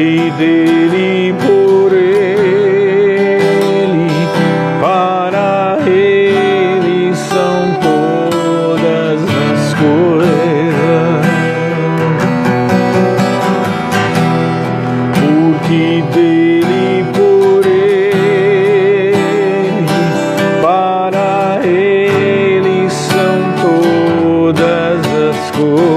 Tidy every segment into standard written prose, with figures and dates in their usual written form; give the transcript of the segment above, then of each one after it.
porque dele, por ele, para ele são todas as coisas. Porque dele, por ele, para ele são todas as coisas.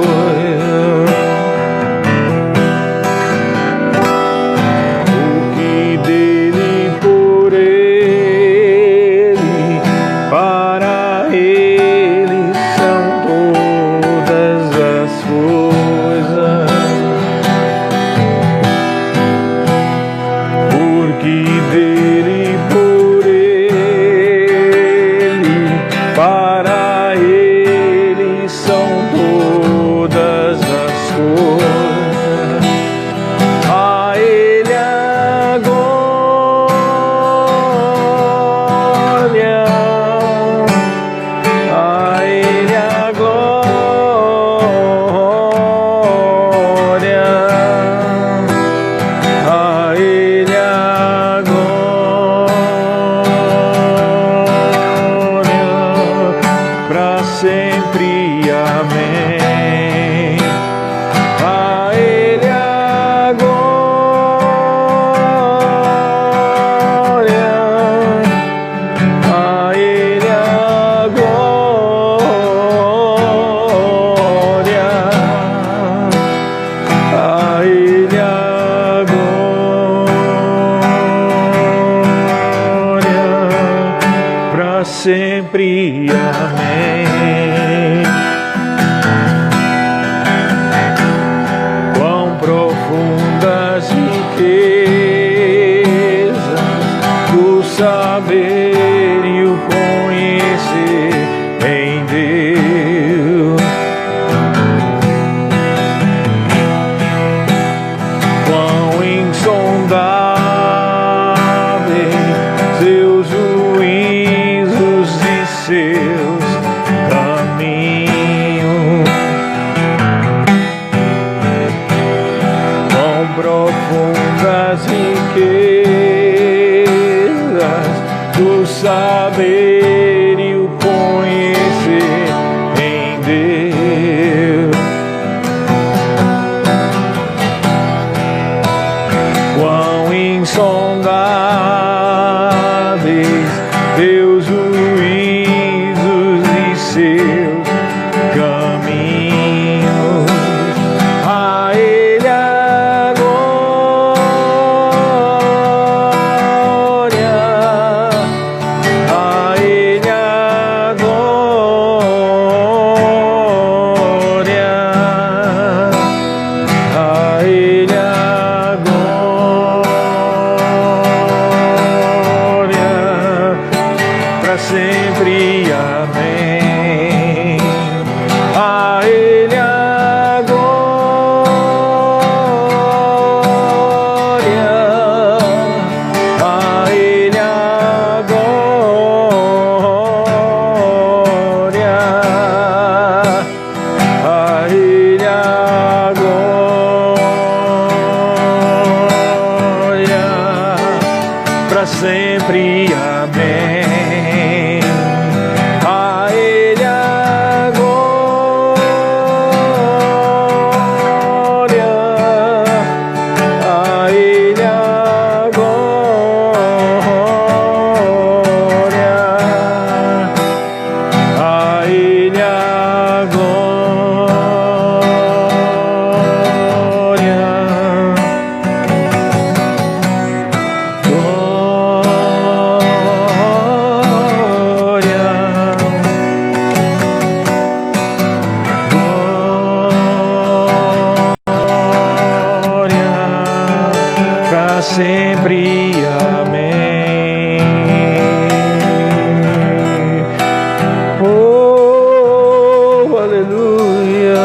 Sempre, amém. A Ele a glória, a Ele a glória, a Ele a glória, para sempre, amém. Saber e o conhecer em Deus. Quão insondáveis seus juízos e seus caminhos. Quão profundas riquezas do saber e o conhecer em Deus. Quão insondáveis teus juízos e seus caminhos. A Ele a glória, a Ele a glória, a Ele a glória, para sempre, amém. A Ele a glória, a Ele a glória, a Ele a glória, para sempre, amém. A Ele a glória, a Ele a glória, a Ele a glória, para sempre, amém. Oh, aleluia,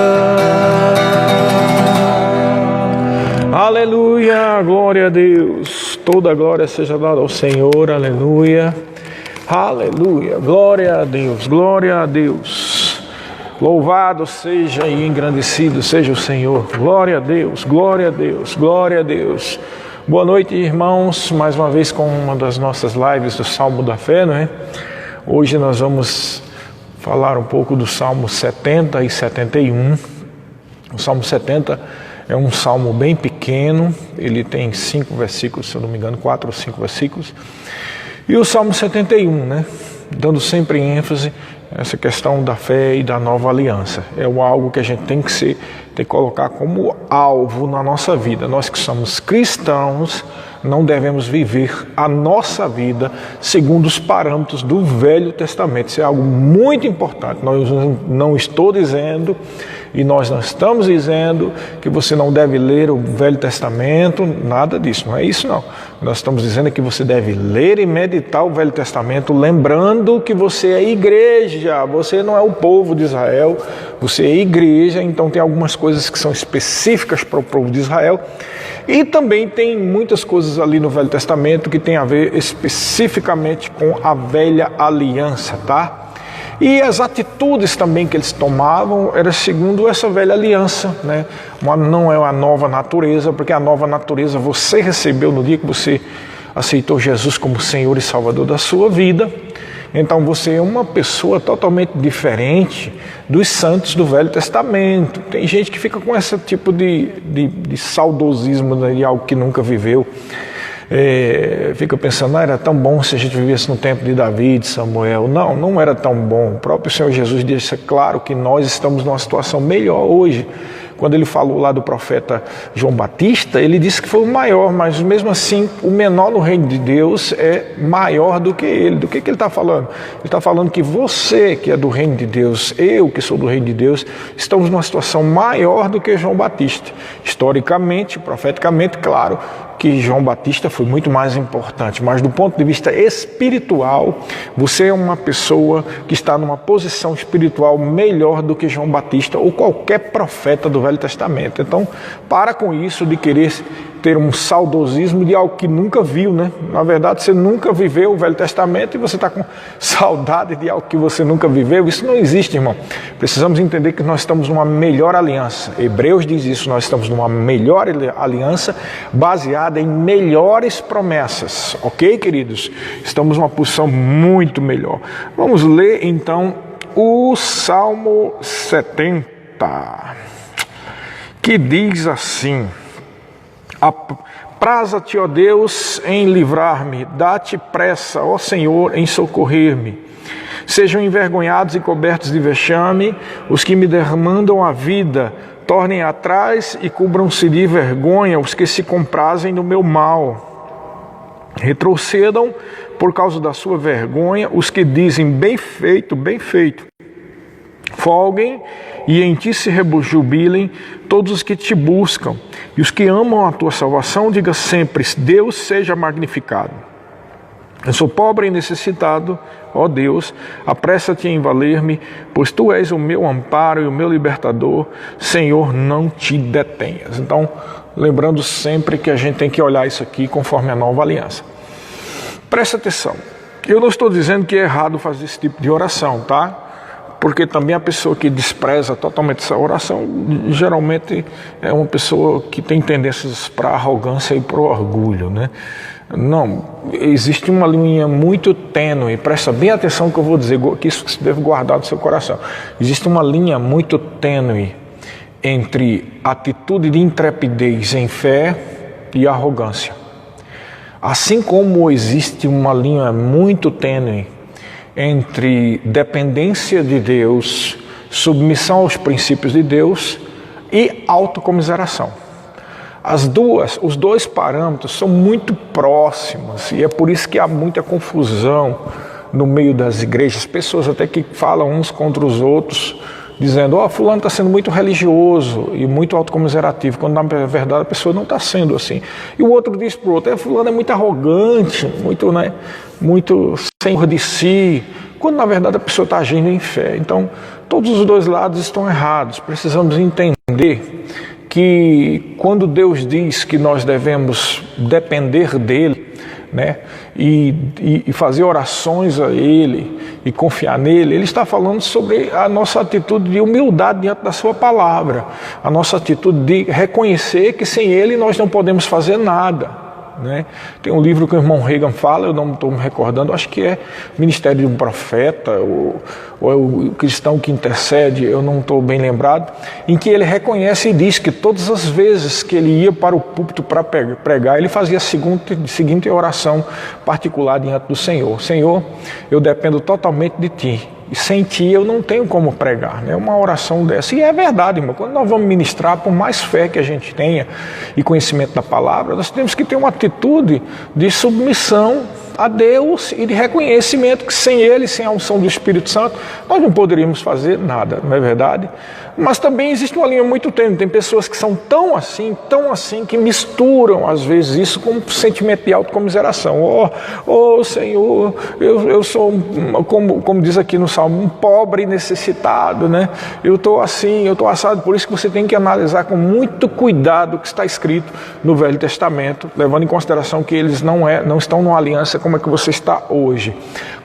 aleluia, glória a Deus. Toda glória seja dada ao Senhor, aleluia, aleluia, glória a Deus, glória a Deus. Louvado seja e engrandecido seja o Senhor. Glória a Deus, glória a Deus, glória a Deus. Boa noite, irmãos, mais uma vez com uma das nossas lives do Salmo da Fé, não é? Hoje nós vamos falar um pouco do Salmo 70 e 71. O Salmo 70 é um salmo bem pequeno, ele tem 5 versículos, se eu não me engano, 4 ou 5 versículos. E o Salmo 71, né? Dando sempre ênfase a essa questão da fé e da nova aliança. É algo que a gente tem que colocar como alvo na nossa vida. Nós que somos cristãos, não devemos viver a nossa vida segundo os parâmetros do Velho Testamento. Isso é algo muito importante. Não estou dizendo, e nós não estamos dizendo, que você não deve ler o Velho Testamento, nada disso, não é isso não. Nós estamos dizendo que você deve ler e meditar o Velho Testamento, lembrando que você é igreja, você não é o povo de Israel, você é igreja, então tem algumas coisas que são específicas para o povo de Israel, e também tem muitas coisas ali no Velho Testamento que tem a ver especificamente com a velha aliança, tá? E as atitudes também que eles tomavam era segundo essa velha aliança, né? Não é a nova natureza, porque a nova natureza você recebeu no dia que você aceitou Jesus como Senhor e Salvador da sua vida. Então você é uma pessoa totalmente diferente dos santos do Velho Testamento. Tem gente que fica com esse tipo de saudosismo, né, de algo que nunca viveu. Fica pensando, era tão bom se a gente vivesse no tempo de Davi, de Samuel. Não era tão bom. O próprio Senhor Jesus disse, claro que nós estamos numa situação melhor hoje. Quando ele falou lá do profeta João Batista, ele disse que foi o maior, mas mesmo assim o menor no reino de Deus é maior do que ele. Do que ele está falando? Ele está falando que você que é do reino de Deus, eu que sou do reino de Deus, estamos numa situação maior do que João Batista. Historicamente, profeticamente, claro, que João Batista foi muito mais importante, mas do ponto de vista espiritual, você é uma pessoa que está numa posição espiritual melhor do que João Batista ou qualquer profeta do Velho Testamento. Então, para com isso de querer ter um saudosismo de algo que nunca viu, né? Na verdade, você nunca viveu o Velho Testamento e você está com saudade de algo que você nunca viveu. Isso não existe, irmão. Precisamos entender que nós estamos numa melhor aliança. Hebreus diz isso, nós estamos numa melhor aliança baseada em melhores promessas. Ok, queridos? Estamos numa posição muito melhor. Vamos ler, então, o Salmo 70, que diz assim: Praza-te, ó Deus, em livrar-me, dá-te pressa, ó Senhor, em socorrer-me. Sejam envergonhados e cobertos de vexame os que me demandam a vida, tornem atrás e cubram-se de vergonha os que se comprazem no meu mal. Retrocedam por causa da sua vergonha os que dizem bem feito, bem feito. Folguem e em ti se rejubilem todos os que te buscam, e os que amam a tua salvação, diga sempre, Deus seja magnificado. Eu sou pobre e necessitado, ó Deus, apressa-te em valer-me, pois tu és o meu amparo e o meu libertador, Senhor, não te detenhas. Então, lembrando sempre que a gente tem que olhar isso aqui conforme a nova aliança. Presta atenção, eu não estou dizendo que é errado fazer esse tipo de oração, tá? Porque também a pessoa que despreza totalmente essa oração, geralmente é uma pessoa que tem tendências para a arrogância e para o orgulho, né? Não, existe uma linha muito tênue, presta bem atenção no que eu vou dizer, que isso você deve guardar no seu coração. Existe uma linha muito tênue entre atitude de intrepidez em fé e arrogância. Assim como existe uma linha muito tênue entre dependência de Deus, submissão aos princípios de Deus e autocomiseração. Os dois parâmetros são muito próximos e é por isso que há muita confusão no meio das igrejas. Pessoas até que falam uns contra os outros, dizendo, fulano está sendo muito religioso e muito autocomiserativo, quando na verdade a pessoa não está sendo assim. E o outro diz para o outro, fulano é muito arrogante, muito senhor de si, quando na verdade a pessoa está agindo em fé. Então, todos os dois lados estão errados. Precisamos entender que quando Deus diz que nós devemos depender dele, né, e fazer orações a ele, e confiar nele, ele está falando sobre a nossa atitude de humildade diante da sua palavra, a nossa atitude de reconhecer que sem ele nós não podemos fazer nada. Né? Tem um livro que o irmão Reagan fala, eu não estou me recordando, acho que é Ministério de um Profeta, ou é o Cristão que Intercede, eu não estou bem lembrado, em que ele reconhece e diz que todas as vezes que ele ia para o púlpito para pregar, ele fazia a seguinte oração particular diante do Senhor: Senhor, eu dependo totalmente de Ti, e sem Ti eu não tenho como pregar. É uma oração dessa. E é verdade, irmão. Quando nós vamos ministrar, por mais fé que a gente tenha e conhecimento da palavra, nós temos que ter uma atitude de submissão a Deus e de reconhecimento que sem Ele, sem a unção do Espírito Santo, nós não poderíamos fazer nada, não é verdade? Mas também existe uma linha muito tênue. Tem pessoas que são tão assim, que misturam às vezes isso com um sentimento de autocomiseração. Oh Senhor, eu sou, como diz aqui no Salmo, um pobre e necessitado, né? Eu estou assim, eu estou assado. Por isso que você tem que analisar com muito cuidado o que está escrito no Velho Testamento, levando em consideração que eles não estão numa aliança como é que você está hoje.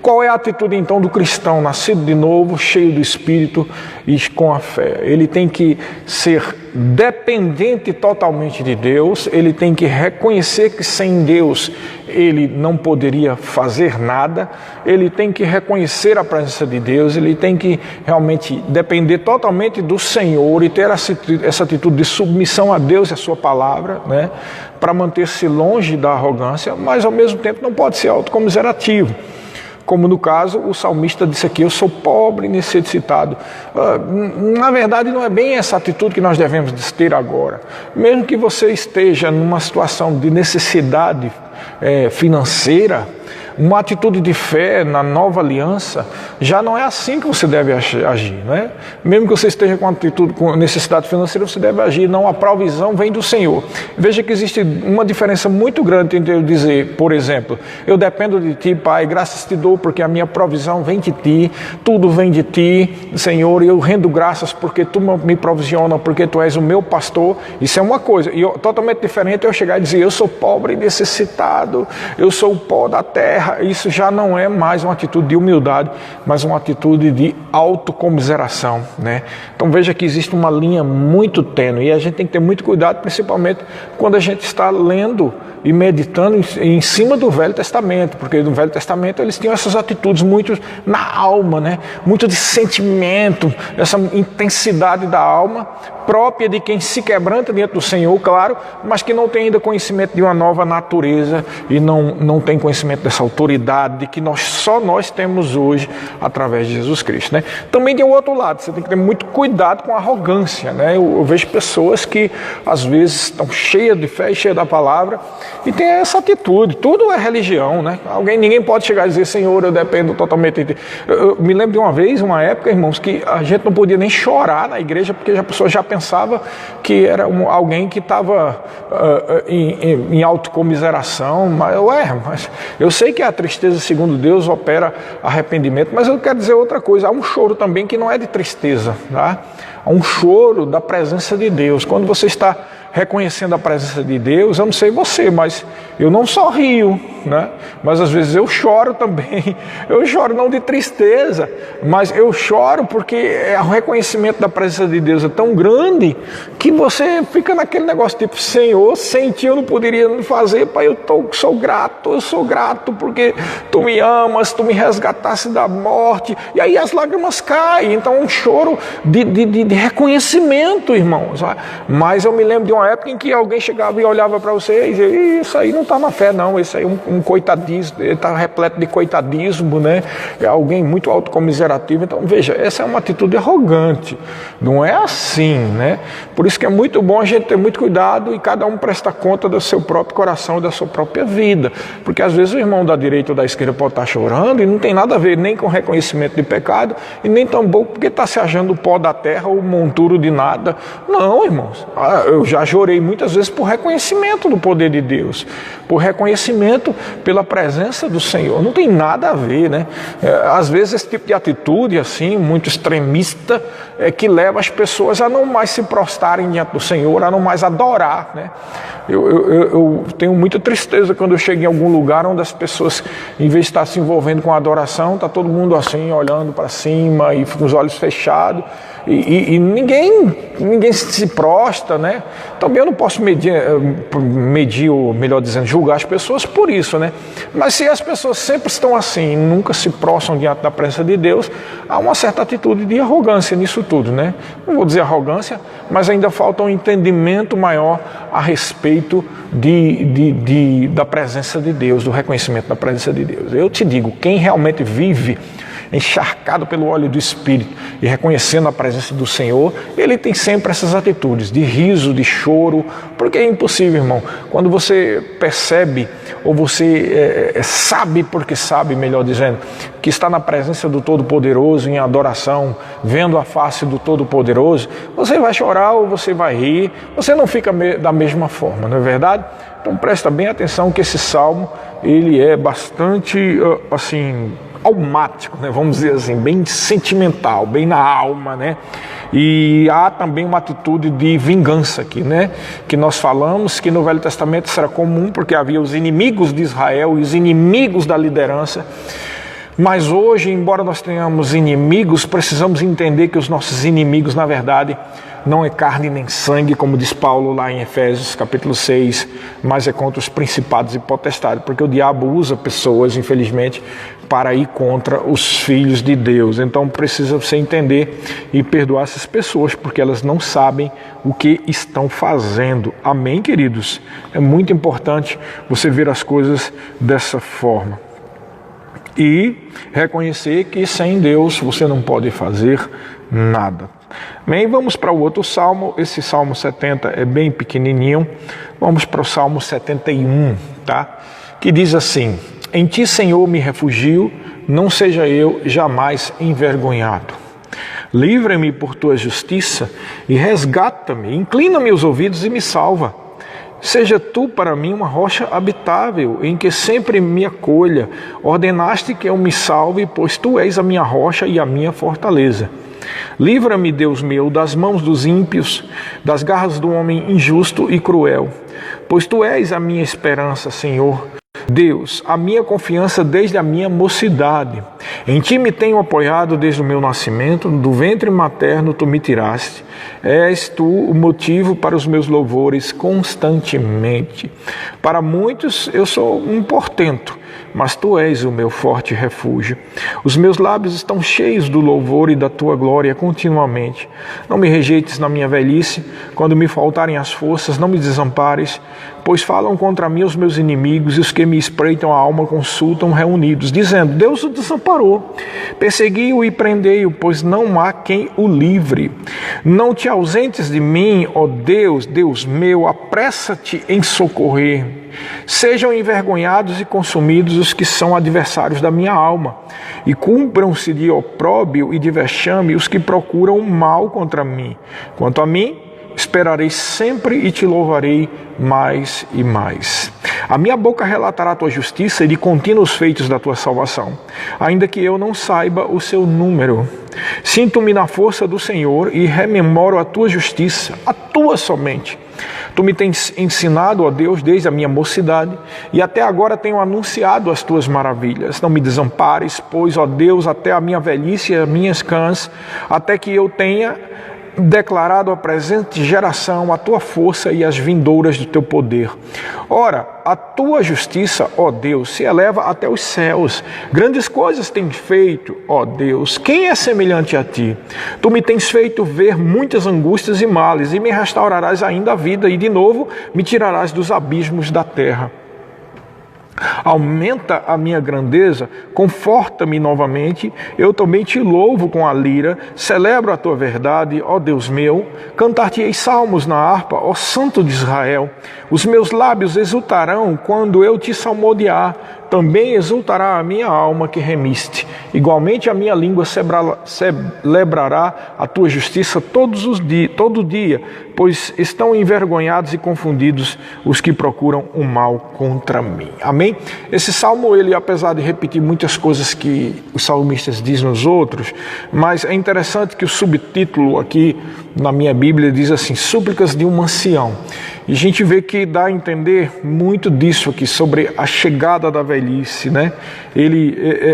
Qual é a atitude então do cristão nascido de novo, cheio do Espírito e com a fé? Ele tem que ser dependente totalmente de Deus, ele tem que reconhecer que sem Deus ele não poderia fazer nada, ele tem que reconhecer a presença de Deus, ele tem que realmente depender totalmente do Senhor e ter essa atitude de submissão a Deus e a sua palavra, né, para manter-se longe da arrogância, mas ao mesmo tempo não pode ser autocomiserativo. Como no caso, o salmista disse aqui: eu sou pobre e necessitado. Na verdade, não é bem essa atitude que nós devemos ter agora. Mesmo que você esteja numa situação de necessidade financeira, uma atitude de fé na nova aliança, já não é assim que você deve agir, né? Mesmo que você esteja com atitude, com necessidade financeira, você deve agir, não, a provisão vem do Senhor. Veja que existe uma diferença muito grande entre eu dizer, por exemplo, eu dependo de Ti, Pai, graças te dou porque a minha provisão vem de Ti, tudo vem de Ti, Senhor, e eu rendo graças porque Tu me provisiona, porque Tu és o meu pastor. Isso é uma coisa, e totalmente diferente eu chegar e dizer, eu sou pobre e necessitado, eu sou o pó da terra. Isso já não é mais uma atitude de humildade, mas uma atitude de autocomiseração, né? Então veja que existe uma linha muito tênue e a gente tem que ter muito cuidado, principalmente quando a gente está lendo e meditando em cima do Velho Testamento, porque no Velho Testamento eles tinham essas atitudes muito na alma, né? Muito de sentimento, essa intensidade da alma própria de quem se quebranta diante do Senhor, claro, mas que não tem ainda conhecimento de uma nova natureza e não tem conhecimento dessa autoridade de que só nós temos hoje através de Jesus Cristo, né? Também tem o outro lado, você tem que ter muito cuidado com a arrogância, né? Eu vejo pessoas que às vezes estão cheias de fé e cheias da palavra e tem essa atitude, tudo é religião, né? Ninguém pode chegar e dizer, Senhor, eu dependo totalmente de Ti. Eu me lembro de uma vez, uma época, irmãos, que a gente não podia nem chorar na igreja porque a pessoa já pensava que era alguém que estava em autocomiseração. Mas eu sei que a tristeza, segundo Deus, opera arrependimento, mas eu quero dizer outra coisa, há um choro também que não é de tristeza, tá? Há um choro da presença de Deus. Quando você está reconhecendo a presença de Deus, eu não sei você, mas eu não só rio, né? Mas às vezes eu choro também. Eu choro não de tristeza, mas eu choro porque o reconhecimento da presença de Deus é tão grande que você fica naquele negócio tipo, Senhor, sem Ti eu não poderia fazer, Pai, eu sou grato porque Tu me amas, Tu me resgataste da morte, e aí as lágrimas caem. Então é um choro de reconhecimento, irmãos. Mas eu me lembro de uma época em que alguém chegava e olhava para você e dizia, isso aí não está na fé não, isso aí é um coitadismo, ele está repleto de coitadismo, né? É alguém muito autocomiserativo. Então veja, essa é uma atitude arrogante, não é assim, né? Por isso que é muito bom a gente ter muito cuidado e cada um prestar conta do seu próprio coração e da sua própria vida, porque às vezes o irmão da direita ou da esquerda pode estar chorando e não tem nada a ver nem com reconhecimento de pecado e nem tão bom porque está se achando o pó da terra ou monturo de nada. Não, irmãos, eu já chorei muitas vezes por reconhecimento do poder de Deus, por reconhecimento pela presença do Senhor. Não tem nada a ver, né? Às vezes esse tipo de atitude, assim, muito extremista, que leva as pessoas a não mais se prostrarem diante do Senhor, a não mais adorar, né? Eu tenho muita tristeza quando eu chego em algum lugar onde as pessoas, em vez de estar se envolvendo com a adoração, está todo mundo assim, olhando para cima e com os olhos fechados, e ninguém se prostra, né? Também eu não posso medir, ou melhor dizendo, julgar as pessoas por isso, né? Mas se as pessoas sempre estão assim, nunca se prostram diante da presença de Deus, há uma certa atitude de arrogância nisso tudo, né? Não vou dizer arrogância, mas ainda falta um entendimento maior a respeito da presença de Deus, do reconhecimento da presença de Deus. Eu te digo, quem realmente vive encharcado pelo óleo do Espírito e reconhecendo a presença do Senhor, ele tem sempre essas atitudes de riso, de choro, porque é impossível, irmão. Quando você percebe, ou você sabe, porque sabe, melhor dizendo, que está na presença do Todo-Poderoso, em adoração, vendo a face do Todo-Poderoso, você vai chorar ou você vai rir, você não fica da mesma forma, não é verdade? Então presta bem atenção que esse salmo, ele é bastante, assim, almático, né? Vamos dizer assim, bem sentimental, bem na alma, né? E há também uma atitude de vingança aqui, né? Que nós falamos que no Velho Testamento isso era comum, porque havia os inimigos de Israel e os inimigos da liderança. Mas hoje, embora nós tenhamos inimigos, precisamos entender que os nossos inimigos, na verdade, não é carne nem sangue, como diz Paulo lá em Efésios capítulo 6, mas é contra os principados e potestades, porque o diabo usa pessoas, infelizmente, para ir contra os filhos de Deus. Então precisa você entender e perdoar essas pessoas, porque elas não sabem o que estão fazendo. Amém, queridos? É muito importante você ver as coisas dessa forma. E reconhecer que sem Deus você não pode fazer nada. Bem, vamos para o outro salmo. Esse salmo 70 é bem pequenininho. Vamos para o salmo 71, tá? Que diz assim: em ti, Senhor, me refugio, não seja eu jamais envergonhado. Livra-me por tua justiça e resgata-me. Inclina-me os ouvidos e me salva. Seja tu para mim uma rocha habitável, em que sempre me acolha. Ordenaste que eu me salve, pois tu és a minha rocha e a minha fortaleza. Livra-me, Deus meu, das mãos dos ímpios, das garras do homem injusto e cruel. Pois tu és a minha esperança, Senhor. Deus, a minha confiança desde a minha mocidade. Em ti me tenho apoiado desde o meu nascimento, do ventre materno tu me tiraste. És tu o motivo para os meus louvores constantemente. Para muitos eu sou um portento, mas tu és o meu forte refúgio. Os meus lábios estão cheios do louvor e da tua glória continuamente. Não me rejeites na minha velhice, quando me faltarem as forças, não me desampares, pois falam contra mim os meus inimigos e os que me espreitam a alma consultam reunidos, dizendo: Deus o desamparou. Persegui-o e prendei-o, pois não há quem o livre. Não te ausentes de mim, ó Deus, Deus meu, apressa-te em socorrer. Sejam envergonhados e consumidos os que são adversários da minha alma, e cumpram-se de opróbio e de vexame os que procuram o mal contra mim. Quanto a mim, esperarei sempre e te louvarei mais e mais. A minha boca relatará a tua justiça e de contínuo os feitos da tua salvação, ainda que eu não saiba o seu número. Sinto-me na força do Senhor e rememoro a tua justiça, a tua somente. Tu me tens ensinado, ó Deus, desde a minha mocidade, e até agora tenho anunciado as tuas maravilhas. Não me desampares, pois, ó Deus, até a minha velhice e as minhas cãs, até que eu tenha declarado à presente geração a tua força e as vindouras do teu poder. Ora, a tua justiça, ó Deus, se eleva até os céus. Grandes coisas tens feito, ó Deus. Quem é semelhante a ti? Tu me tens feito ver muitas angústias e males, e me restaurarás ainda a vida, e de novo me tirarás dos abismos da terra. Aumenta a minha grandeza, conforta-me novamente, eu também te louvo com a lira, celebro a tua verdade, ó Deus meu, cantar-te-ei salmos na harpa, ó Santo de Israel. Os meus lábios exultarão quando eu te salmodiar, também exultará a minha alma que remiste. Igualmente a minha língua celebrará a tua justiça todo dia, pois estão envergonhados e confundidos os que procuram o mal contra mim. Amém? Esse salmo, ele, apesar de repetir muitas coisas que os salmistas dizem nos outros, mas é interessante que o subtítulo aqui na minha Bíblia diz assim, súplicas de um ancião. E a gente vê que dá a entender muito disso aqui, sobre a chegada da velhice, né?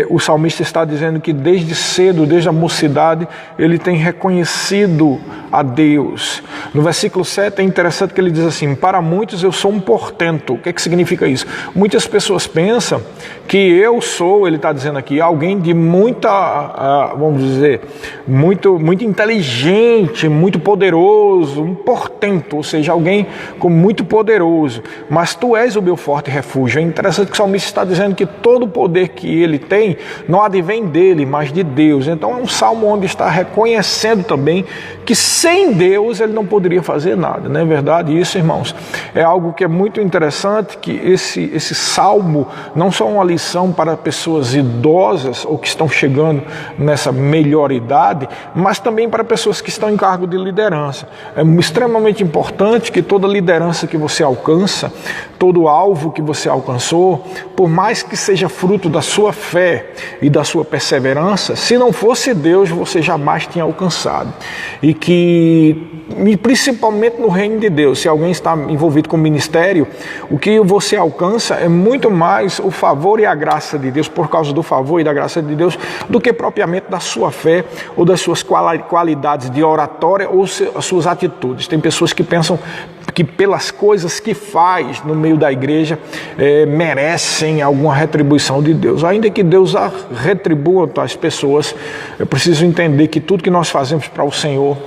O salmista está dizendo que desde cedo, desde a mocidade, ele tem reconhecido a Deus. No versículo 7 é interessante que ele diz assim, para muitos eu sou um portento. O que é que significa isso? Muitas pessoas pensam que eu sou, ele está dizendo aqui, alguém de muita, vamos dizer, muito inteligente, muito poderoso, um portento, ou seja, alguém como muito poderoso, mas tu és o meu forte refúgio. É interessante que o salmista está dizendo que todo o poder que ele tem não advém dele, mas de Deus. Então é um salmo onde está reconhecendo também que sem Deus ele não poderia fazer nada, não é verdade? Isso, irmãos, é algo que é muito interessante, que esse salmo não só uma lição para pessoas idosas ou que estão chegando nessa melhor idade, mas também para pessoas que estão em cargo de liderança. É extremamente importante que toda liderança que você alcança, todo alvo que você alcançou, por mais que seja fruto da sua fé e da sua perseverança, se não fosse Deus, você jamais tinha alcançado. E principalmente no reino de Deus, se alguém está envolvido com o ministério, o que você alcança é muito mais o favor e a graça de Deus, por causa do favor e da graça de Deus, do que propriamente da sua fé ou das suas qualidades de oratória ou as suas atitudes. Tem pessoas que pensam que pelas coisas que faz no meio da igreja merecem alguma retribuição de Deus. Ainda que Deus retribua as pessoas, eu preciso entender que tudo que nós fazemos para o Senhor,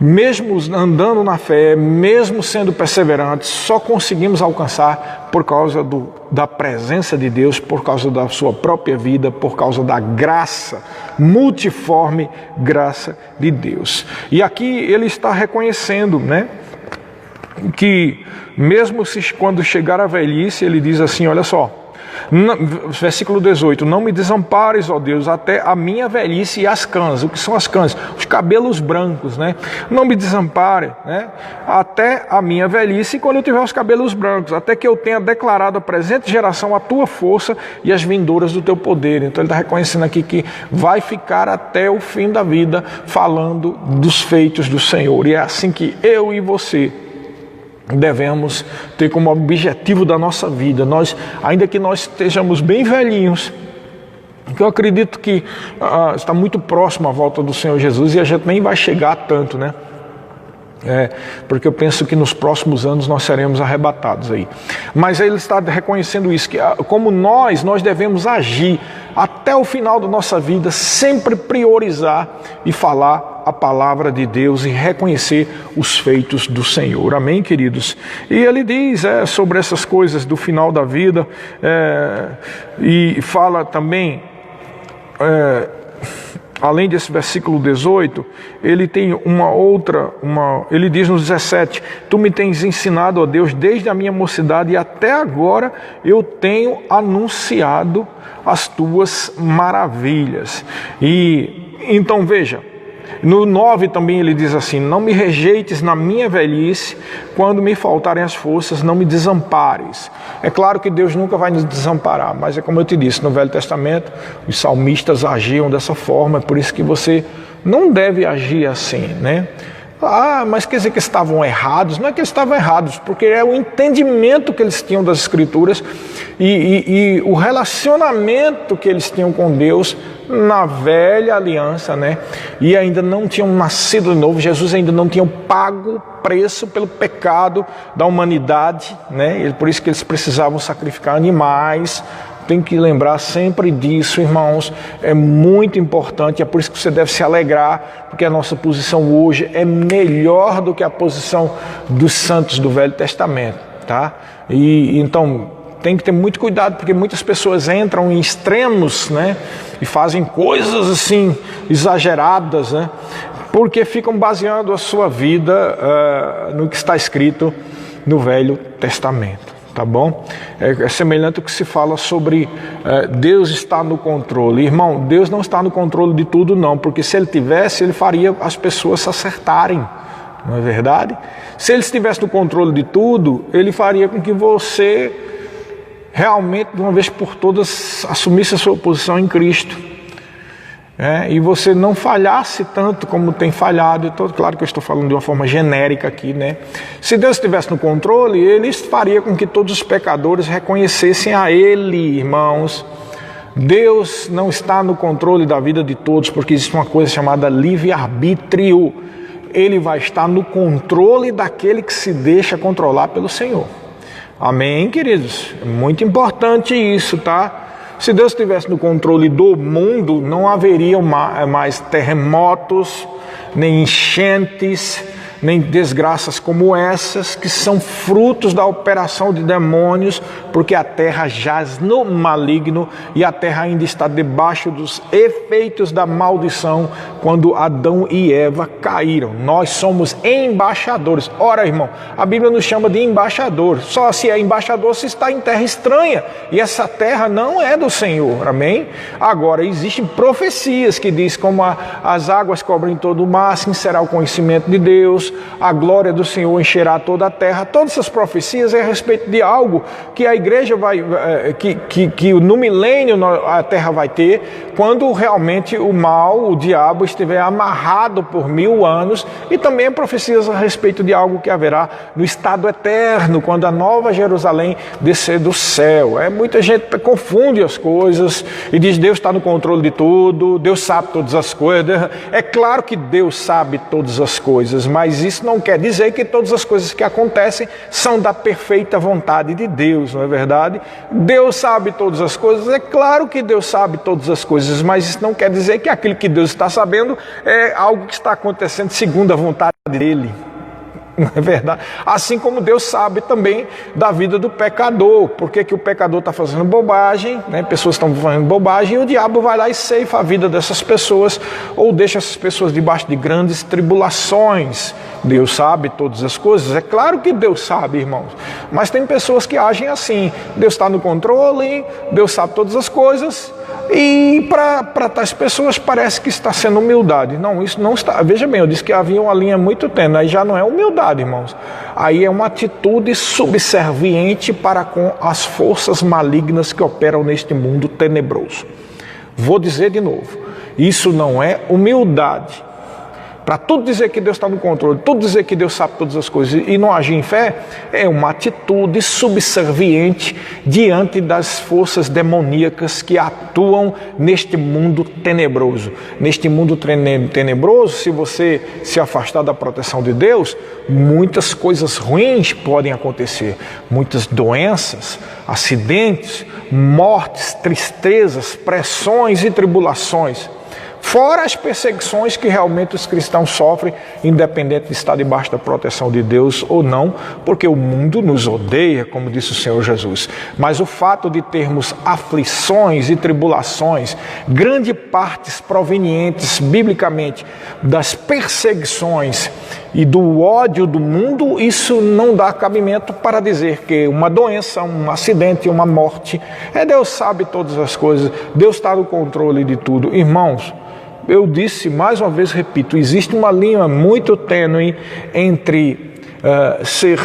mesmo andando na fé, mesmo sendo perseverantes, só conseguimos alcançar por causa da presença de Deus, por causa da sua própria vida, por causa da graça, multiforme graça de Deus. E aqui ele está reconhecendo, né, que mesmo quando chegar a velhice, ele diz assim, olha só, versículo 18, não me desampares, ó Deus, até a minha velhice e as canas. O que são as canas? Os cabelos brancos, né? Não me desampare, né? Até a minha velhice, quando eu tiver os cabelos brancos, até que eu tenha declarado a presente geração a tua força e as vindouras do teu poder. Então ele está reconhecendo aqui que vai ficar até o fim da vida falando dos feitos do Senhor. E é assim que eu e você devemos ter como objetivo da nossa vida. Ainda que nós estejamos bem velhinhos, que eu acredito que está muito próximo a volta do Senhor Jesus e a gente nem vai chegar tanto, né? Porque eu penso que nos próximos anos nós seremos arrebatados aí. Mas ele está reconhecendo isso, que como nós devemos agir até o final da nossa vida, sempre priorizar e falar a palavra de Deus e reconhecer os feitos do Senhor. Amém, queridos? E ele diz sobre essas coisas do final da vida, e fala também, além desse versículo 18, ele tem ele diz no 17, tu me tens ensinado, ó Deus, desde a minha mocidade e até agora eu tenho anunciado as tuas maravilhas. E então veja, no 9 também ele diz assim, não me rejeites na minha velhice, quando me faltarem as forças, não me desampares. É claro que Deus nunca vai nos desamparar, mas é como eu te disse, no Velho Testamento, os salmistas agiam dessa forma, é por isso que você não deve agir assim, né? Mas quer dizer que estavam errados? Não é que eles estavam errados, porque é o entendimento que eles tinham das Escrituras e o relacionamento que eles tinham com Deus na velha aliança, né? E ainda não tinham nascido de novo, Jesus ainda não tinha pago preço pelo pecado da humanidade, né? E por isso que eles precisavam sacrificar animais. Tem que lembrar sempre disso, irmãos, é muito importante, é por isso que você deve se alegrar, porque a nossa posição hoje é melhor do que a posição dos santos do Velho Testamento, tá? E então tem que ter muito cuidado, porque muitas pessoas entram em extremos, né? E fazem coisas assim, exageradas, né? Porque ficam baseando a sua vida no que está escrito no Velho Testamento. tá bom? É semelhante ao que se fala sobre Deus está no controle. Irmão, Deus não está no controle de tudo não, porque se Ele tivesse, Ele faria as pessoas se acertarem, não é verdade? Se Ele estivesse no controle de tudo, Ele faria com que você realmente, de uma vez por todas, assumisse a sua posição em Cristo. E você não falhasse tanto como tem falhado. Então, claro que eu estou falando de uma forma genérica aqui, né? Se Deus estivesse no controle, Ele faria com que todos os pecadores reconhecessem a Ele, irmãos. Deus não está no controle da vida de todos, porque existe uma coisa chamada livre-arbítrio. Ele vai estar no controle daquele que se deixa controlar pelo Senhor. Amém, queridos? É muito importante isso, tá? Se Deus estivesse no controle do mundo, não haveria mais terremotos, nem enchentes, nem desgraças como essas, que são frutos da operação de demônios, porque a terra jaz no maligno e a terra ainda está debaixo dos efeitos da maldição quando Adão e Eva caíram. Nós somos embaixadores. Ora, irmão, a Bíblia nos chama de embaixador. Só se é embaixador se está em terra estranha, e essa terra não é do Senhor, amém? Agora, existem profecias que diz como as águas cobrem todo o mar, assim será o conhecimento de Deus, a glória do Senhor encherá toda a terra. Todas essas profecias é a respeito de algo que a igreja vai, que no milênio a terra vai ter, quando realmente o mal, o diabo, estiver amarrado por 1000 anos, e também profecias a respeito de algo que haverá no estado eterno, quando a nova Jerusalém descer do céu. Muita gente confunde as coisas e diz Deus está no controle de tudo, Deus sabe todas as coisas. É claro que Deus sabe todas as coisas, mas isso não quer dizer que todas as coisas que acontecem são da perfeita vontade de Deus, não é verdade? Deus sabe todas as coisas, é claro que Deus sabe todas as coisas, mas isso não quer dizer que aquilo que Deus está sabendo é algo que está acontecendo segundo a vontade dele. Não é verdade? Assim como Deus sabe também da vida do pecador. Por que o pecador está fazendo bobagem, né? Pessoas estão fazendo bobagem, e o diabo vai lá e ceifa a vida dessas pessoas, ou deixa essas pessoas debaixo de grandes tribulações. Deus sabe todas as coisas? É claro que Deus sabe, irmãos. Mas tem pessoas que agem assim. Deus está no controle, Deus sabe todas as coisas, e para tais pessoas parece que está sendo humildade. Não, isso não está. Veja bem, eu disse que havia uma linha muito tênue. Aí já não é humildade, irmãos. Aí é uma atitude subserviente para com as forças malignas que operam neste mundo tenebroso. Vou dizer de novo, isso não é humildade. Para tudo dizer que Deus está no controle, tudo dizer que Deus sabe todas as coisas e não agir em fé, é uma atitude subserviente diante das forças demoníacas que atuam neste mundo tenebroso. Neste mundo tenebroso, se você se afastar da proteção de Deus, muitas coisas ruins podem acontecer. Muitas doenças, acidentes, mortes, tristezas, pressões e tribulações. Fora as perseguições que realmente os cristãos sofrem, independente de estar debaixo da proteção de Deus ou não, porque o mundo nos odeia, como disse o Senhor Jesus. Mas o fato de termos aflições e tribulações, grande partes provenientes, biblicamente, das perseguições e do ódio do mundo, isso não dá cabimento para dizer que uma doença, um acidente, uma morte, Deus sabe todas as coisas, Deus está no controle de tudo. Irmãos, eu disse, mais uma vez repito, existe uma linha muito tênue entre ser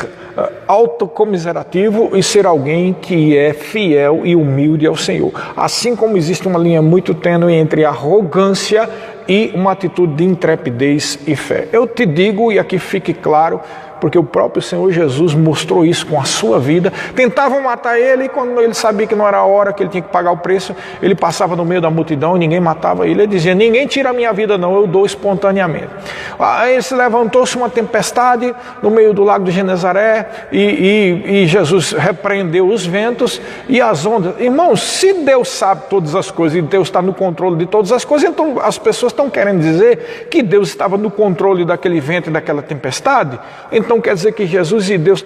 autocomiserativo e ser alguém que é fiel e humilde ao Senhor. Assim como existe uma linha muito tênue entre arrogância e uma atitude de intrepidez e fé. Eu te digo, e aqui fique claro, porque o próprio Senhor Jesus mostrou isso com a sua vida. Tentavam matar ele, e quando ele sabia que não era a hora, que ele tinha que pagar o preço, ele passava no meio da multidão, ninguém matava ele. Ele dizia, ninguém tira a minha vida não, eu dou espontaneamente. Aí se levantou-se uma tempestade no meio do lago de Genezaré, e Jesus repreendeu os ventos e as ondas. Irmãos, se Deus sabe todas as coisas e Deus está no controle de todas as coisas, então as pessoas estão querendo dizer que Deus estava no controle daquele vento e daquela tempestade. Então então quer dizer que Jesus e Deus,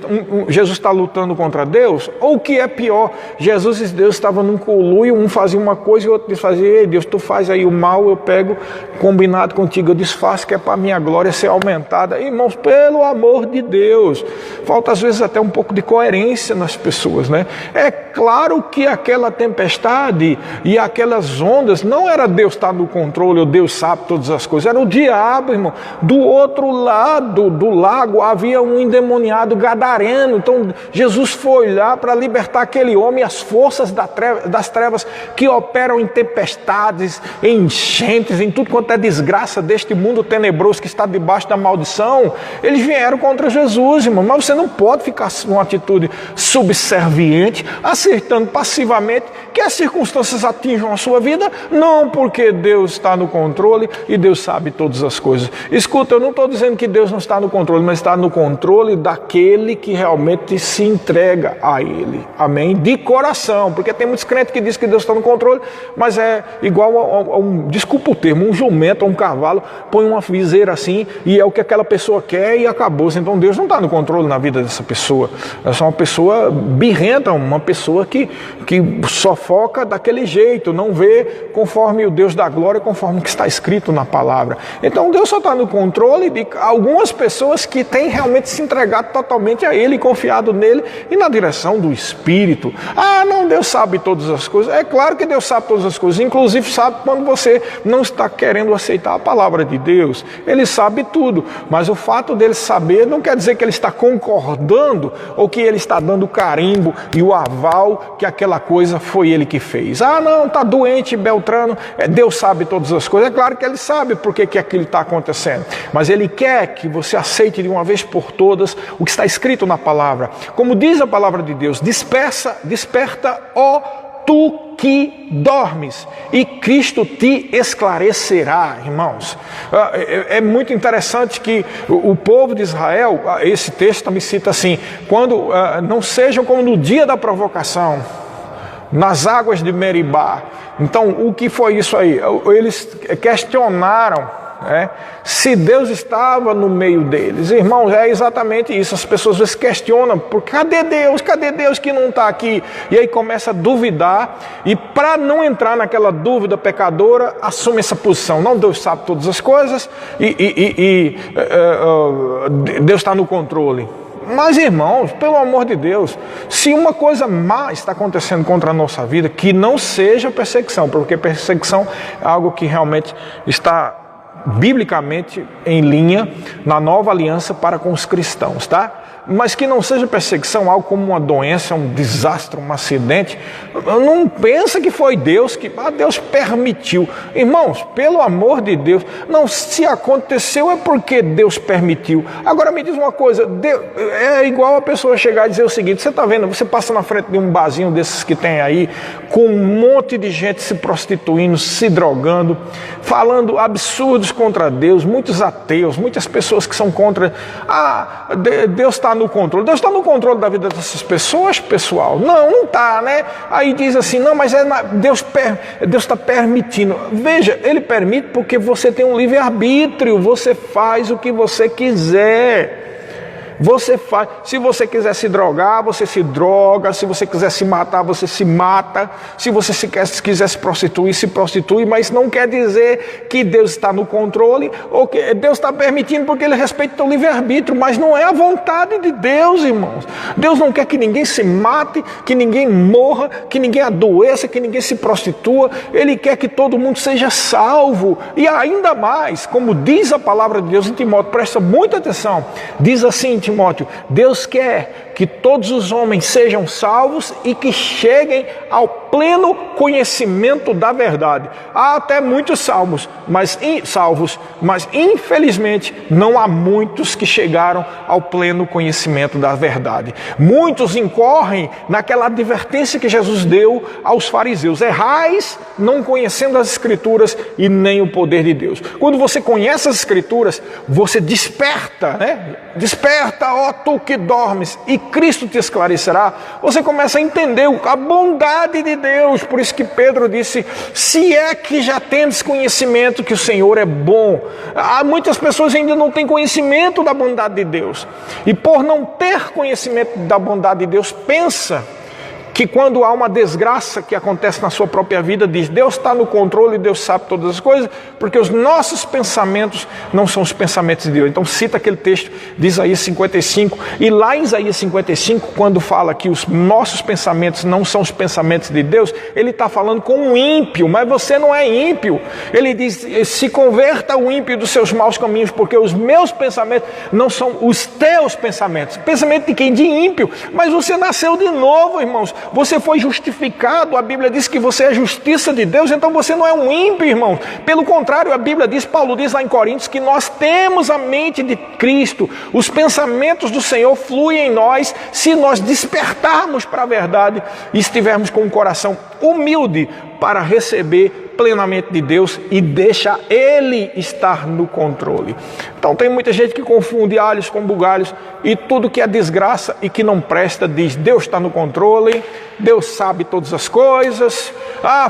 Jesus está lutando contra Deus? Ou o que é pior, Jesus e Deus estavam num conluio, um fazia uma coisa e o outro fazia: ei Deus, tu faz aí o mal, eu pego, combinado contigo, eu desfaço, que é para a minha glória ser aumentada. Irmãos, pelo amor de Deus, falta às vezes até um pouco de coerência nas pessoas, né? É claro que aquela tempestade e aquelas ondas, não era Deus estar no controle, ou Deus sabe todas as coisas, era o diabo, irmão. Do outro lado do lago havia um endemoniado gadareno. Então Jesus foi lá para libertar aquele homem, as forças das trevas que operam em tempestades, em enchentes, em tudo quanto é desgraça deste mundo tenebroso que está debaixo da maldição. Eles vieram contra Jesus, irmão. Mas você não pode ficar numa atitude subserviente, aceitando passivamente que as circunstâncias atinjam a sua vida, não, porque Deus está no controle e Deus sabe todas as coisas. Escuta, eu não estou dizendo que Deus não está no controle, mas está no controle daquele que realmente se entrega a Ele, amém? De coração, porque tem muitos crentes que dizem que Deus está no controle, mas é igual a um, desculpa o termo, um jumento ou um cavalo, põe uma viseira assim e é o que aquela pessoa quer e acabou. Então Deus não está no controle na vida dessa pessoa. É só uma pessoa birrenta, uma pessoa que só foca daquele jeito, não vê conforme o Deus da glória, conforme o que está escrito na palavra. Então Deus só está no controle de algumas pessoas que têm realmente se entregado totalmente a Ele, confiado nele e na direção do Espírito. Ah, não, Deus sabe todas as coisas. É claro que Deus sabe todas as coisas, inclusive sabe quando você não está querendo aceitar a palavra de Deus. Ele sabe tudo, mas o fato dele saber não quer dizer que ele está concordando ou que ele está dando o carimbo e o aval que aquela coisa foi ele que fez. Ah, não, está doente Beltrano, Deus sabe todas as coisas. É claro que ele sabe por que aquilo está acontecendo, mas ele quer que você aceite de uma vez por todas o que está escrito na palavra. Como diz a palavra de Deus: desperta, ó tu que dormes, e Cristo te esclarecerá. Irmãos, é muito interessante que o povo de Israel, esse texto me cita assim: quando não sejam como no dia da provocação, nas águas de Meribá. Então, o que foi isso aí? Eles questionaram se Deus estava no meio deles. Irmãos, é exatamente isso. As pessoas às vezes questionam: cadê Deus que não está aqui? E aí começa a duvidar, e para não entrar naquela dúvida pecadora, assume essa posição: não, Deus sabe todas as coisas e Deus está no controle. Mas, irmãos, pelo amor de Deus, se uma coisa má está acontecendo contra a nossa vida, que não seja perseguição, porque perseguição é algo que realmente está biblicamente em linha na nova aliança para com os cristãos, tá? Mas que não seja perseguição, algo como uma doença, um desastre, um acidente. Não pensa que foi Deus que Deus permitiu. Irmãos, pelo amor de Deus, não, se aconteceu é porque Deus permitiu. Agora me diz uma coisa: é igual a pessoa chegar e dizer o seguinte: você está vendo, você passa na frente de um barzinho desses que tem aí, com um monte de gente se prostituindo, se drogando, falando absurdos contra Deus, muitos ateus, muitas pessoas que são contra. Deus está no controle. Deus está no controle da vida dessas pessoas, pessoal? Não está, né? Aí diz assim: não, mas Deus está permitindo. Veja, Ele permite porque você tem um livre-arbítrio, você faz o que você quiser. Você faz. Se você quiser se drogar, você se droga. Se você quiser se matar, você se mata. Se você quiser se prostitui. Mas não quer dizer que Deus está no controle, ou que Deus está permitindo porque Ele respeita o livre-arbítrio. Mas não é a vontade de Deus, irmãos. Deus não quer que ninguém se mate, que ninguém morra, que ninguém adoeça, que ninguém se prostitua. Ele quer que todo mundo seja salvo. E ainda mais, como diz a palavra de Deus em Timóteo, presta muita atenção. Diz assim, Timóteo: Deus quer que todos os homens sejam salvos e que cheguem ao pleno conhecimento da verdade. Há até muitos salvos, mas infelizmente não há muitos que chegaram ao pleno conhecimento da verdade. Muitos incorrem naquela advertência que Jesus deu aos fariseus: errais não conhecendo as Escrituras e nem o poder de Deus. Quando você conhece as Escrituras, você desperta, né? Desperta, ó tu que dormes, e Cristo te esclarecerá. Você começa a entender a bondade de Deus. Por isso que Pedro disse, se é que já tendes conhecimento que o Senhor é bom. Há muitas pessoas ainda não têm conhecimento da bondade de Deus. E por não ter conhecimento da bondade de Deus, pensa que quando há uma desgraça que acontece na sua própria vida, diz, Deus está no controle, Deus sabe todas as coisas, porque os nossos pensamentos não são os pensamentos de Deus. Então cita aquele texto de Isaías 55, e lá em Isaías 55, quando fala que os nossos pensamentos não são os pensamentos de Deus, ele está falando com um ímpio, mas você não é ímpio. Ele diz, se converta o ímpio dos seus maus caminhos, porque os meus pensamentos não são os teus pensamentos. Pensamento de quem? De ímpio. Mas você nasceu de novo, irmãos. Você foi justificado, a Bíblia diz que você é justiça de Deus, então você não é um ímpio, irmão. Pelo contrário, a Bíblia diz, Paulo diz lá em Coríntios, que nós temos a mente de Cristo, os pensamentos do Senhor fluem em nós, se nós despertarmos para a verdade e estivermos com o coração humilde para receber plenamente de Deus e deixa Ele estar no controle. Então tem muita gente que confunde alhos com bugalhos e tudo que é desgraça e que não presta diz, Deus está no controle, Deus sabe todas as coisas,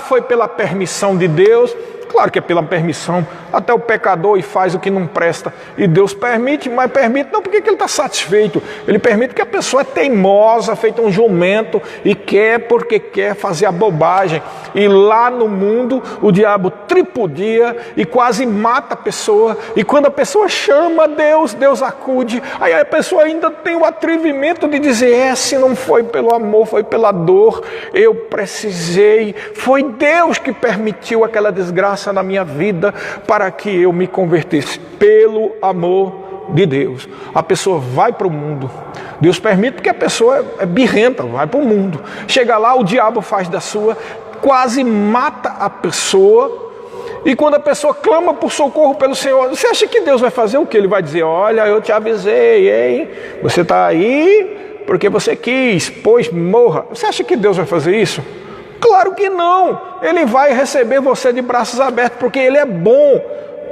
foi pela permissão de Deus. Claro que é pela permissão, até o pecador e faz o que não presta e Deus permite, mas permite não porque ele está satisfeito, ele permite que a pessoa é teimosa, feita um jumento e quer porque quer fazer a bobagem. E lá no mundo o diabo tripudia e quase mata a pessoa, e quando a pessoa chama Deus, Deus acude, aí a pessoa ainda tem o atrevimento de dizer, se não foi pelo amor, foi pela dor, eu precisei, foi Deus que permitiu aquela desgraça na minha vida para que eu me convertesse. Pelo amor de Deus, a pessoa vai para o mundo, Deus permite porque a pessoa é birrenta, vai para o mundo, chega lá, o diabo faz da sua, quase mata a pessoa, e quando a pessoa clama por socorro pelo Senhor, você acha que Deus vai fazer o que? Ele vai dizer, olha, eu te avisei, hein? Você está aí porque você quis, pois morra. Você acha que Deus vai fazer isso? Claro que não, Ele vai receber você de braços abertos, porque Ele é bom.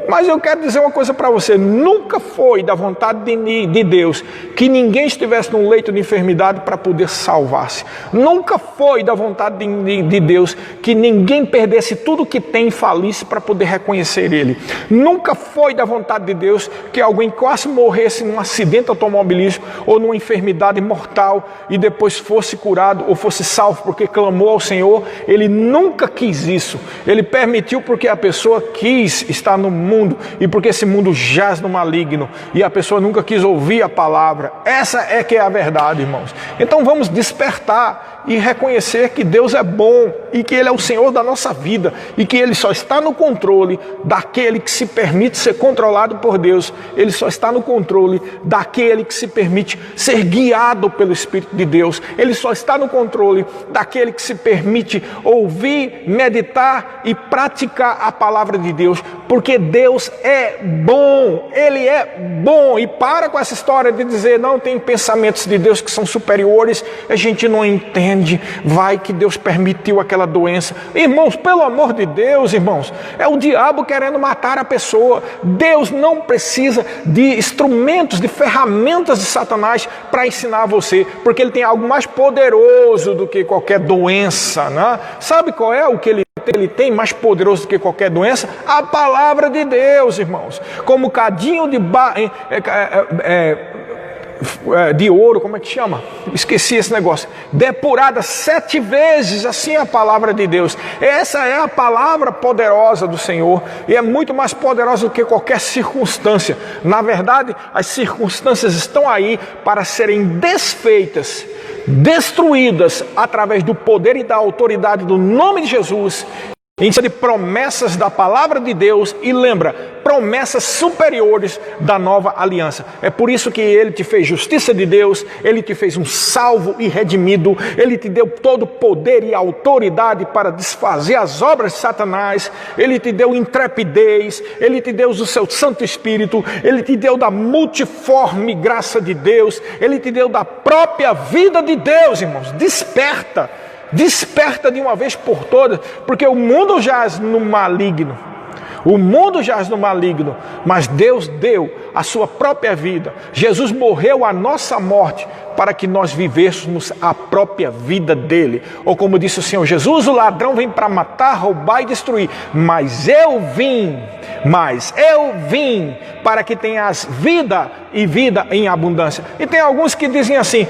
Mas eu quero dizer uma coisa para você, nunca foi da vontade de Deus que ninguém estivesse num leito de enfermidade para poder salvar-se. Nunca foi da vontade de Deus que ninguém perdesse tudo que tem e falisse para poder reconhecer Ele. Nunca foi da vontade de Deus que alguém quase morresse num acidente automobilístico ou numa enfermidade mortal e depois fosse curado ou fosse salvo porque clamou ao Senhor. Ele nunca quis isso. Ele permitiu porque a pessoa quis estar no mundo e porque esse mundo jaz no maligno e a pessoa nunca quis ouvir a palavra. Essa é que é a verdade, irmãos. Então vamos despertar e reconhecer que Deus é bom e que Ele é o Senhor da nossa vida e que Ele só está no controle daquele que se permite ser controlado por Deus. Ele só está no controle daquele que se permite ser guiado pelo Espírito de Deus. Ele só está no controle daquele que se permite ouvir, meditar e praticar a palavra de Deus, porque Deus é bom, Ele é bom. E para com essa história de dizer, não, tem pensamentos de Deus que são superiores, a gente não entende, vai que Deus permitiu aquela doença. Irmãos, pelo amor de Deus, irmãos, é o diabo querendo matar a pessoa. Deus não precisa de instrumentos, de ferramentas de Satanás para ensinar você, porque ele tem algo mais poderoso do que qualquer doença, né? Sabe qual é o que ele tem mais poderoso do que qualquer doença? A palavra de Deus, irmãos. Como cadinho de ouro, como é que chama? Esqueci esse negócio. Depurada 7 vezes, assim é a palavra de Deus. Essa é a palavra poderosa do Senhor e é muito mais poderosa do que qualquer circunstância. Na verdade, as circunstâncias estão aí para serem desfeitas, destruídas através do poder e da autoridade do nome de Jesus, em cima de promessas da palavra de Deus. E lembra, promessas superiores da nova aliança. É por isso que Ele te fez justiça de Deus, Ele te fez um salvo e redimido, Ele te deu todo o poder e autoridade para desfazer as obras de Satanás, Ele te deu intrepidez, Ele te deu o seu Santo Espírito, Ele te deu da multiforme graça de Deus, Ele te deu da própria vida de Deus, irmãos. Desperta! Desperta de uma vez por todas, porque o mundo jaz no maligno. O mundo jaz no maligno, mas Deus deu a sua própria vida. Jesus morreu a nossa morte para que nós vivêssemos a própria vida dele. Ou como disse o Senhor Jesus, o ladrão vem para matar, roubar e destruir, mas eu vim para que tenhas vida e vida em abundância. E tem alguns que dizem assim,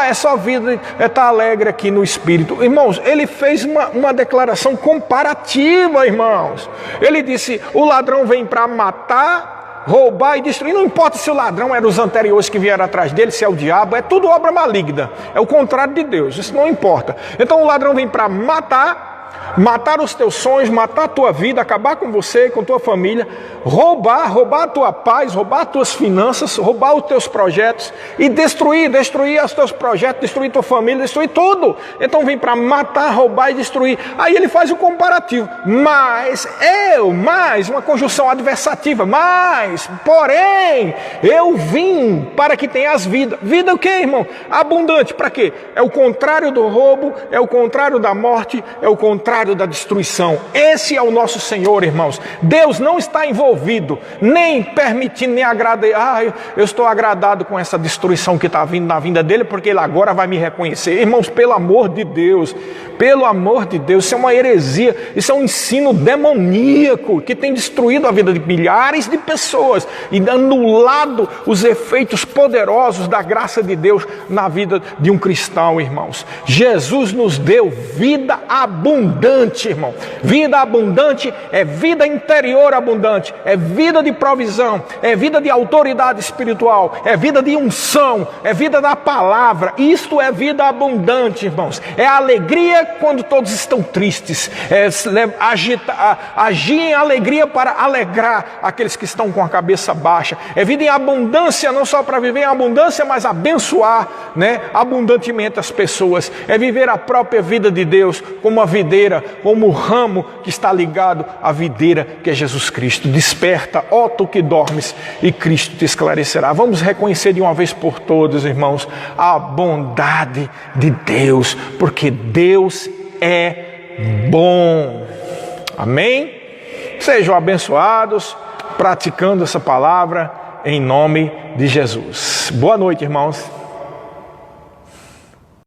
é só vida, está alegre aqui no Espírito. Irmãos, ele fez uma declaração comparativa, irmãos. Ele disse, o ladrão vem para matar, roubar e destruir. Não importa se o ladrão era os anteriores que vieram atrás dele, se é o diabo, é tudo obra maligna. É o contrário de Deus, isso não importa. Então o ladrão vem para matar os teus sonhos, matar a tua vida, acabar com você, com tua família, roubar a tua paz, roubar as tuas finanças, roubar os teus projetos e destruir os teus projetos, destruir tua família, destruir tudo. Então vem para matar, roubar e destruir. Aí ele faz o comparativo, mais, uma conjunção adversativa, porém, eu vim para que tenhas vida. Vida o quê, irmão? Abundante, para quê? É o contrário do roubo, é o contrário da morte, é o contrário da destruição. Esse é o nosso Senhor, irmãos. Deus não está envolvido, nem permitindo, nem agradar. Eu estou agradado com essa destruição que está vindo na vinda dele, porque ele agora vai me reconhecer. Irmãos, pelo amor de Deus, isso é uma heresia, isso é um ensino demoníaco que tem destruído a vida de milhares de pessoas e anulado os efeitos poderosos da graça de Deus na vida de um cristão, irmãos. Jesus nos deu vida abundante, irmão. Vida abundante é vida interior abundante, é vida de provisão, é vida de autoridade espiritual, é vida de unção, é vida da palavra. Isto é vida abundante, irmãos. É alegria quando todos estão tristes, agir em alegria para alegrar aqueles que estão com a cabeça baixa. É vida em abundância, não só para viver em abundância, mas abençoar, abundantemente as pessoas. É viver a própria vida de Deus como a videira, como o ramo que está ligado à videira que é Jesus Cristo. Desperta, ó tu que dormes, e Cristo te esclarecerá. Vamos reconhecer de uma vez por todas, irmãos, a bondade de Deus, porque Deus é bom. Amém? Sejam abençoados, praticando essa palavra em nome de Jesus. Boa noite, irmãos.